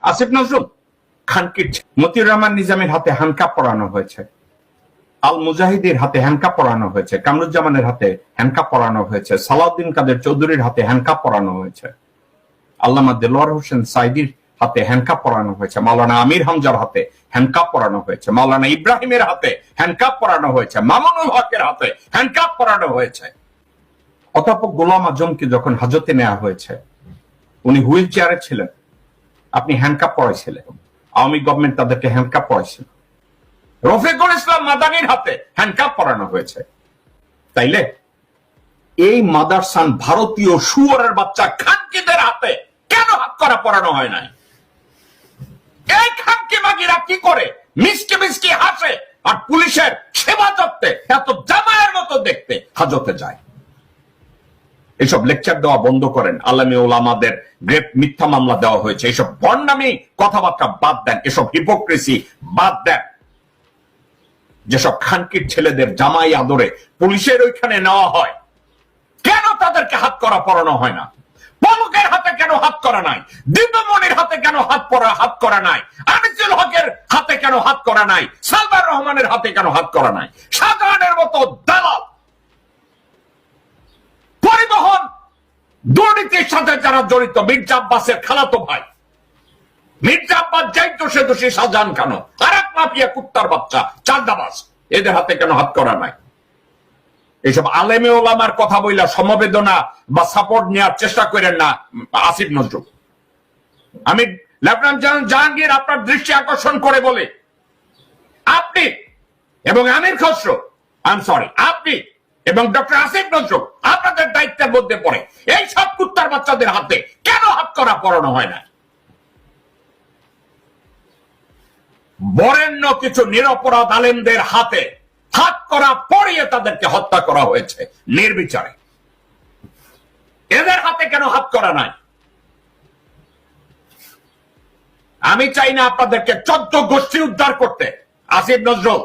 আসিফ নজরুল খানকির মতিউর রহমান নিজামের হাতে হ্যান্ডকাপ পরানো হয়েছে, আল মুজাহিদের হাতে হ্যান্ডকাপ পরানো হয়েছে, কামরুজ্জামানের হাতে হ্যান্ডকাপ পরানো হয়েছে, সালাউদ্দিন কাদের চৌধুরীর হাতে হ্যান্ডকাপ পরানো হয়েছে, আল্লামা দেলোয়ার হোসেন সাইদির হাতে হ্যান্ডকাপ পরানো হয়েছে, মাওলানা আমির হামজার হাতে হ্যান্ডকাপ পরানো হয়েছে, মাওলানা ইব্রাহিমের হাতে হ্যান্ডকাপ পরানো হয়েছে, মামুনুল হকের হাতে হ্যান্ডকাপ পরানো হয়েছে। অধ্যাপক গোলাম আজমকে যখন হাজতে নেওয়া হয়েছে, উনি হুইল চেয়ারে ছিলেন, আপনি হ্যান্ডকাপ পরাইছিলেন, আওয়ামী গভর্নমেন্ট তাদেরকে হ্যান্ডকাপ পরাইছিল। রফিকুল ইসলাম মাদানির হাতে হ্যান্ডকাপ পরানো হয়েছে। তাইলে এই মাদারসান ভারতীয় শুয়োরের বাচ্চা খানকিদের হাতে কেন হাত করা পরানো হয় নাই? এই খানকি মাগিরা কি করে মিষ্টি মিষ্টি হাসে আর পুলিশের সেবা যত্নে এত জামায়ের মতো দেখতে হাজতে যায়? এইসব লেকচার দেওয়া বন্ধ করেন। আলেমে ওলামাদের গ্রেপ মিথ্যা মামলা দেওয়া হয়েছে, এইসব বন্ডামি কথাবার্তা বাদ দেন, এসব হিপোক্রেসি বাদ দেন। যেসব খানকির ছেলেদের জামাই আদরে পুলিশের ওইখানে নেওয়া হয়, কেন তাদেরকে হাত করা পরানো হয় না? পলকের হাতে কেন হাত করা নাই? দিব্যমণির হাতে কেন হাত করা নাই? আনিসুল হকের হাতে কেন হাত করা নাই? সালমান রহমানের হাতে কেন হাত করা নাই? শাহজাহানের মতো দালাল পরিবহন দুর্নীতির সাথে যারা জড়িত, মির্জা আব্বাসের খালাতো ভাই মির্জা আব্বাস যাই দোষে দোষী শাহজাহান কেন? আর এক মাফিয়া কুত্তার বাচ্চা চাঁদাবাজ, এদের হাতে কেন হাত করা নাই? এইসব আলেমে ওলামার কথা বইলা সমবেদনা বা সাপোর্ট নেওয়ার চেষ্টা করেন না আসিফ নজরুল। আমি লেফটেন্যান্ট জেনারেল জাহাঙ্গীর আপনার দৃষ্টি আকর্ষণ করে বলে, আপনি এবং আমির খসরু, আপনি এবং ডক্টর আসিফ নজরুল আপনাদের দায়িত্বের মধ্যে পড়ে এই সব কুত্তার বাচ্চাদের হাতে কেন হাত করা পরানো হয় না? বরেণ্য কিছু নিরপরাধ আলেমদের হাতে হাত করা পরিয়ে তাদেরকে হত্যা করা হয়েছে নির্বিচারে। এদের হাতে কেন হাত করা নাই? আমি চাই না আপনাদেরকে 14 গোষ্ঠী উদ্ধার করতে। আসিফ নজরুল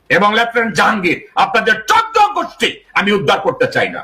এবং লেফটেন্যান্ট জাহাঙ্গীর, আপনাদের 14 গোষ্ঠী আমি উদ্ধার করতে চাই না।